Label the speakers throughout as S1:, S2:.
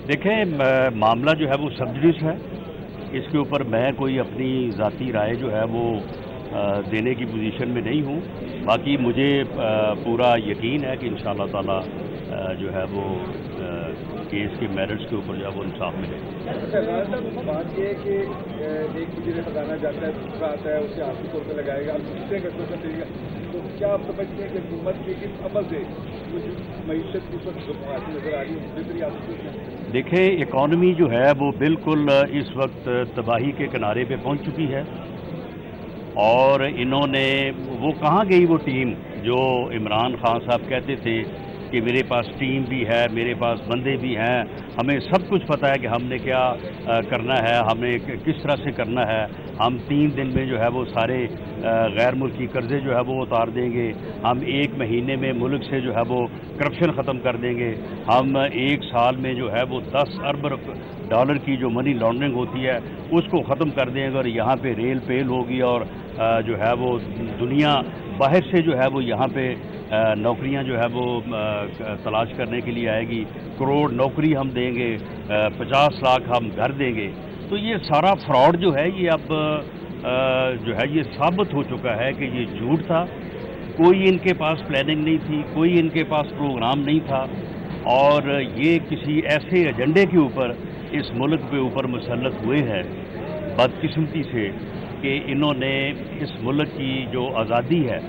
S1: دیکھیں معاملہ جو ہے وہ سب جوڈس ہے. اس کے اوپر میں کوئی اپنی ذاتی رائے جو ہے وہ دینے کی پوزیشن میں نہیں ہوں. باقی مجھے پورا یقین ہے کہ انشاءاللہ تعالی جو ہے وہ کیس کے میرٹس کے اوپر جو ہے وہ انصاف ملے.
S2: بات یہ ہے کہ ایک مجھے خزانہ جاتا ہے، دوسرا آتا ہے، اسے آخری طور پہ لگائے گا، دوسرے کا طور دے گا. تو کیا آپ سمجھتے ہیں کہ حکومت کے کس عمل سے معیشت کی وقت نظر آ رہی ہے بہتری آتی ہے؟
S1: دیکھیں اکانومی جو ہے وہ بالکل اس وقت تباہی کے کنارے پہ پہنچ چکی ہے. اور انہوں نے وہ کہاں گئی وہ ٹیم جو عمران خان صاحب کہتے تھے کہ میرے پاس ٹیم بھی ہے، میرے پاس بندے بھی ہیں، ہمیں سب کچھ پتہ ہے کہ ہم نے کیا کرنا ہے، ہمیں کس طرح سے کرنا ہے. ہم 3 دن میں جو ہے وہ سارے غیر ملکی قرضے جو ہے وہ اتار دیں گے. ہم 1 مہینے میں ملک سے جو ہے وہ کرپشن ختم کر دیں گے. ہم 1 سال میں جو ہے وہ 10 ارب ڈالر کی جو منی لانڈرنگ ہوتی ہے اس کو ختم کر دیں گے. اور یہاں پہ ریل پیل ہوگی اور جو ہے وہ دنیا باہر سے جو ہے وہ یہاں پہ نوکریاں جو ہے وہ تلاش کرنے کے لیے آئے گی. کروڑ نوکری ہم دیں گے، 50 لاکھ ہم گھر دیں گے. تو یہ سارا فراڈ جو ہے یہ اب جو ہے یہ ثابت ہو چکا ہے کہ یہ جھوٹ تھا. کوئی ان کے پاس پلاننگ نہیں تھی، کوئی ان کے پاس پروگرام نہیں تھا. اور یہ کسی ایسے ایجنڈے کے اوپر اس ملک کے اوپر مسلط ہوئے ہیں بدقسمتی سے کہ انہوں نے اس ملک کی جو آزادی ہے،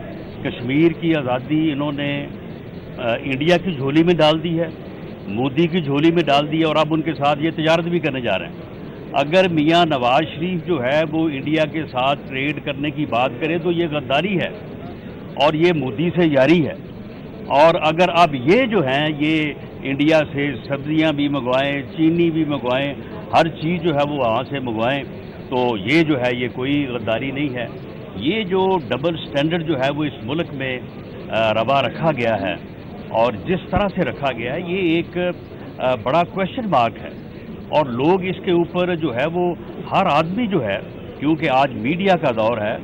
S1: کشمیر کی آزادی انہوں نے انڈیا کی جھولی میں ڈال دی ہے، مودی کی جھولی میں ڈال دی ہے. اور اب ان کے ساتھ یہ تجارت بھی کرنے جا رہے ہیں. اگر میاں نواز شریف جو ہے وہ انڈیا کے ساتھ ٹریڈ کرنے کی بات کرے تو یہ غداری ہے اور یہ مودی سے یاری ہے. اور اگر اب یہ جو ہیں یہ انڈیا سے سبزیاں بھی منگوائیں، چینی بھی منگوائیں، ہر چیز جو ہے وہ وہاں سے منگوائیں، تو یہ جو ہے یہ کوئی غداری نہیں ہے. یہ جو ڈبل سٹینڈرڈ جو ہے وہ اس ملک میں روا رکھا گیا ہے اور جس طرح سے رکھا گیا ہے یہ ایک بڑا کویشچن مارک ہے. اور لوگ اس کے اوپر جو ہے وہ ہر آدمی جو ہے، کیونکہ آج میڈیا کا دور ہے،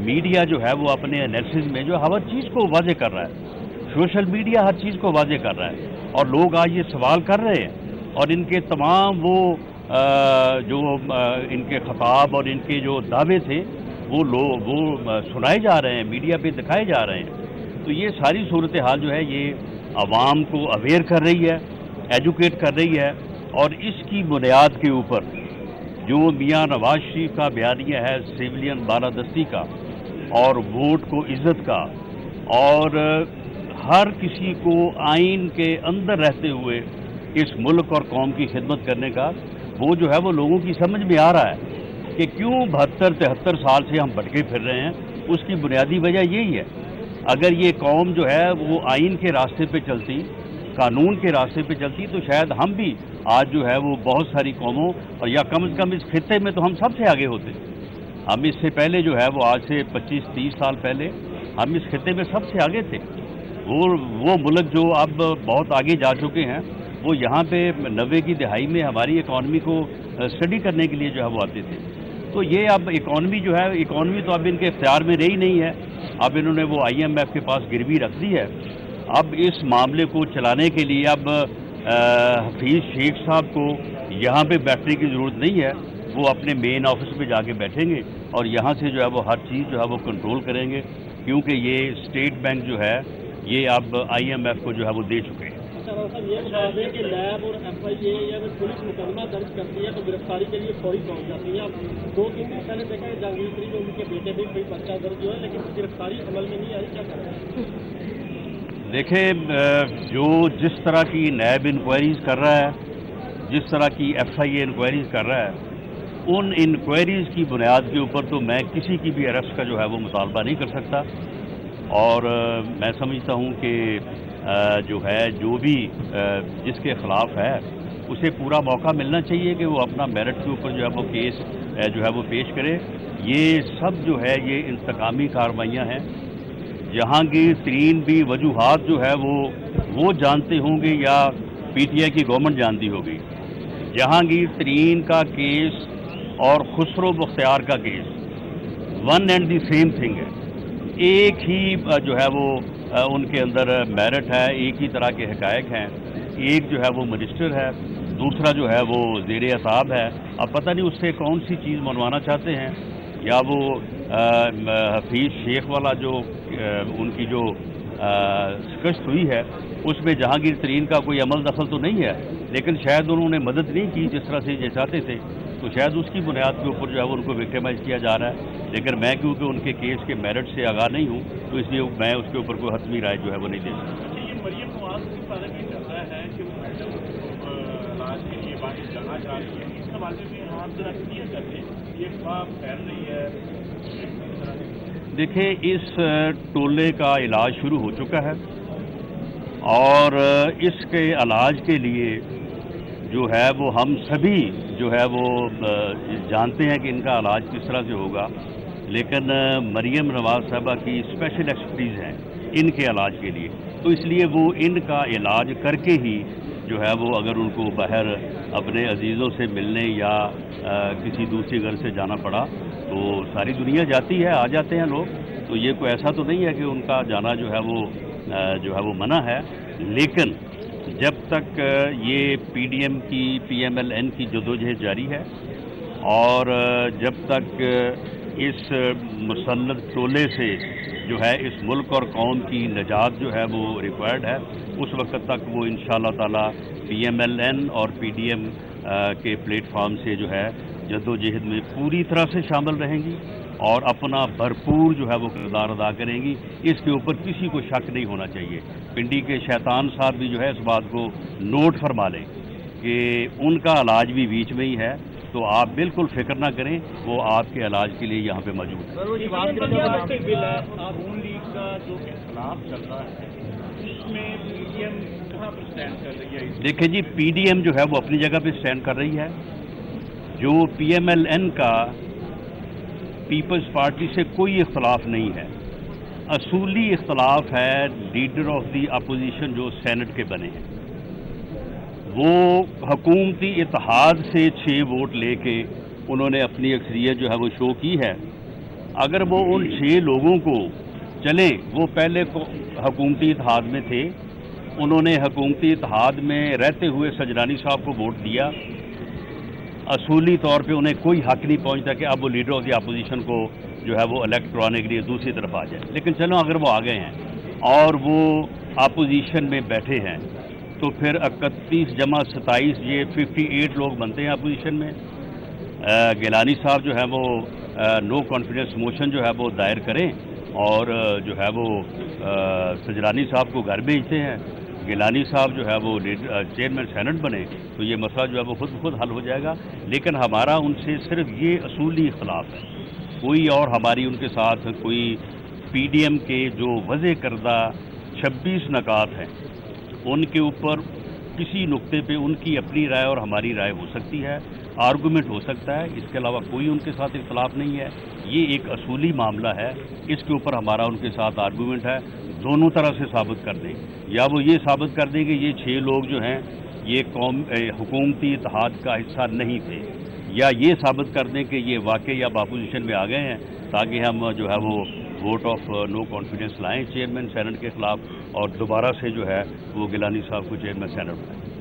S1: میڈیا جو ہے وہ اپنے انالیسز میں جو ہر چیز کو واضح کر رہا ہے. سوشل میڈیا ہر چیز کو واضح کر رہا ہے اور لوگ آج یہ سوال کر رہے ہیں. اور ان کے تمام وہ جو ان کے خطاب اور ان کے جو دعوے تھے وہ سنائے جا رہے ہیں، میڈیا پہ دکھائے جا رہے ہیں. تو یہ ساری صورتحال جو ہے یہ عوام کو اویئر کر رہی ہے، ایجوکیٹ کر رہی ہے. اور اس کی بنیاد کے اوپر جو میاں نواز شریف کا بیانیہ ہے سویلین بالادستی کا اور ووٹ کو عزت کا اور ہر کسی کو آئین کے اندر رہتے ہوئے اس ملک اور قوم کی خدمت کرنے کا، وہ جو ہے وہ لوگوں کی سمجھ میں آ رہا ہے کہ کیوں 72-73 سال سے ہم بھٹکے پھر رہے ہیں. اس کی بنیادی وجہ یہی ہے. اگر یہ قوم جو ہے وہ آئین کے راستے پہ چلتی، قانون کے راستے پہ چلتی، تو شاید ہم بھی آج جو ہے وہ بہت ساری قوموں اور یا کم از کم اس خطے میں تو ہم سب سے آگے ہوتے. ہم اس سے پہلے جو ہے وہ آج سے 25-30 سال پہلے ہم اس خطے میں سب سے آگے تھے. وہ ملک جو اب بہت آگے جا چکے ہیں وہ یہاں پہ 90 کی دہائی میں ہماری اکانومی کو اسٹڈی کرنے کے لیے جو ہے وہ آتے تھے. تو یہ اب اکانومی جو ہے، اکانومی تو اب ان کے اختیار میں رہی نہیں ہے. اب انہوں نے وہ IMF کے پاس گروی رکھ دی ہے. اب اس معاملے کو چلانے کے لیے اب حفیظ شیخ صاحب کو یہاں پہ بیٹھنے کی ضرورت نہیں ہے. وہ اپنے مین آفس پہ جا کے بیٹھیں گے اور یہاں سے جو ہے وہ ہر چیز جو ہے وہ کنٹرول کریں گے، کیونکہ یہ اسٹیٹ بینک جو ہے یہ اب IMF کو جو ہے وہ دے چکے ہیں.
S3: یہ بتا دیں کہ لیب اور FIA یا پولیس مقدمہ درج کرتی ہے تو گرفتاری کے لیے فوری پہنچ جاتی ہے. اب 2-3 دن پہلے دیکھا ہے جہانگیر میں ان کے بیٹے بھی کوئی پرچہ درج ہوا ہے لیکن گرفتاری عمل میں نہیں آئی. کیا کر رہے ہیں؟
S1: دیکھیں جو جس طرح کی نیب انکوائریز کر رہا ہے، جس طرح کی FIA انکوائریز کر رہا ہے، ان انکوائریز کی بنیاد کے اوپر تو میں کسی کی بھی اریسٹ کا جو ہے وہ مطالبہ نہیں کر سکتا. اور میں سمجھتا ہوں کہ جو ہے جو بھی جس کے خلاف ہے اسے پورا موقع ملنا چاہیے کہ وہ اپنا میرٹ کے اوپر جو ہے وہ کیس جو ہے وہ پیش کرے. یہ سب جو ہے یہ انتقامی کارروائیاں ہیں. جہانگیر ترین بھی وجوہات جو ہے وہ جانتے ہوں گے یا PTI کی گورنمنٹ جانتی ہوگی. جہانگیر ترین کا کیس اور خسرو بختیار کا case one and the same thing ہے. ایک ہی جو ہے وہ ان کے اندر میرٹ ہے، ایک ہی طرح کے حقائق ہیں. ایک جو ہے وہ منسٹر ہے دوسرا جو ہے وہ زیر عتاب ہے. اب پتہ نہیں اس سے کون سی چیز منوانا چاہتے ہیں, یا وہ حفیظ شیخ والا جو ان کی جو شکست ہوئی ہے اس میں جہانگیر ترین کا کوئی عمل دخل تو نہیں ہے, لیکن شاید انہوں نے مدد نہیں کی جس طرح سے یہ چاہتے تھے, تو شاید اس کی بنیاد کے اوپر جو ہے وہ ان کو وکٹیمائز کیا جا رہا ہے. لیکن میں کیونکہ ان کے کیس کے میرٹ سے آگاہ نہیں ہوں, تو اس لیے میں اس کے اوپر کوئی حتمی رائے جو ہے وہ نہیں دے سکتا.
S4: یہ مریم نواز کے بارے میں چل رہا ہے کہ وہ علاج کے لیے باہر جانا چاہ رہی ہے, اس حوالے میں آپ ذرا کلیئر کر دیں, یہ افواہ پھیل رہی ہے.
S1: دیکھیں, اس ٹولے کا علاج شروع ہو چکا ہے, اور اس کے علاج کے لیے جو ہے وہ ہم سبھی جو ہے وہ جانتے ہیں کہ ان کا علاج کس طرح سے ہوگا, لیکن مریم نواز صاحبہ کی اسپیشل ایکسپرٹیز ہیں ان کے علاج کے لیے, تو اس لیے وہ ان کا علاج کر کے ہی جو ہے وہ اگر ان کو باہر اپنے عزیزوں سے ملنے یا کسی دوسری گھر سے جانا پڑا تو ساری دنیا جاتی ہے, آ جاتے ہیں لوگ, تو یہ کوئی ایسا تو نہیں ہے کہ ان کا جانا جو ہے وہ منع ہے. لیکن جب تک یہ پی ڈی ایم کی پی ایم ایل این کی جدوجہد جاری ہے, اور جب تک اس مسلط ٹولے سے جو ہے اس ملک اور قوم کی نجات جو ہے وہ ریکوائرڈ ہے, اس وقت تک وہ انشاءاللہ تعالی پی ایم ایل این اور پی ڈی ایم کے پلیٹ فارم سے جو ہے جدوجہد میں پوری طرح سے شامل رہیں گی اور اپنا بھرپور جو ہے وہ کردار ادا کریں گی. اس کے اوپر کسی کو شک نہیں ہونا چاہیے. پنڈی کے شیطان صاحب بھی جو ہے اس بات کو نوٹ فرما لیں کہ ان کا علاج بھی بیچ میں ہی ہے, تو آپ بالکل فکر نہ کریں, وہ آپ کے علاج کے لیے یہاں پہ موجود ہے.
S4: نون لیگ کا جو اختلاف چل رہا ہے اس میں پی ڈی ایم کہاں پر اسٹینڈ کر رہی ہے؟
S1: دیکھیں جی, پی ڈی ایم جو ہے وہ اپنی جگہ پہ اسٹینڈ کر رہی ہے. جو پی ایم ایل این کا پیپلز پارٹی سے کوئی اختلاف نہیں ہے, اصولی اختلاف ہے لیڈر آف دی اپوزیشن جو سینٹ کے بنے ہیں. وہ حکومتی اتحاد سے 6 ووٹ لے کے انہوں نے اپنی اکثریت جو ہے وہ شو کی ہے. اگر وہ ان 6 لوگوں کو چلیں, وہ پہلے حکومتی اتحاد میں تھے, انہوں نے حکومتی اتحاد میں رہتے ہوئے سجرانی صاحب کو ووٹ دیا, اصولی طور پہ انہیں کوئی حق نہیں پہنچتا کہ اب وہ لیڈر آف دی اپوزیشن کو جو ہے وہ الیکٹ کرانے کے لیے دوسری طرف آ جائے. لیکن چلو اگر وہ آ گئے ہیں اور وہ اپوزیشن میں بیٹھے ہیں, تو پھر 31 جمع 27 یہ 58 لوگ بنتے ہیں اپوزیشن میں. گیلانی صاحب جو ہے وہ نو کانفیڈنس موشن جو ہے وہ دائر کریں, اور جو ہے وہ سجرانی صاحب کو گھر بھیجتے ہیں, گیلانی صاحب جو ہے وہ چیئرمین سینٹ بنے, تو یہ مسئلہ جو ہے وہ خود بخود حل ہو جائے گا. لیکن ہمارا ان سے صرف یہ اصولی اختلاف ہے, کوئی اور ہماری ان کے ساتھ کوئی پی ڈی ایم کے جو وضع کردہ 26 نکات ہیں ان کے اوپر کسی نقطے پہ ان کی اپنی رائے اور ہماری رائے ہو سکتی ہے, آرگومنٹ ہو سکتا ہے, اس کے علاوہ کوئی ان کے ساتھ اختلاف نہیں ہے. یہ ایک اصولی معاملہ ہے, اس کے اوپر ہمارا ان کے ساتھ آرگومنٹ ہے. دونوں طرح سے ثابت کر دیں, یا وہ یہ ثابت کر دیں کہ یہ 6 لوگ جو ہیں یہ حکومتی اتحاد کا حصہ نہیں تھے, یا یہ ثابت کر دیں کہ یہ واقعی اب اپوزیشن میں آ گئے ہیں, تاکہ ہم جو ہے وہ ووٹ آف نو کانفیڈنس لائیں چیئرمین سینٹ کے خلاف, اور دوبارہ سے جو ہے وہ گیلانی صاحب کو چیئرمین سینٹ بنائیں.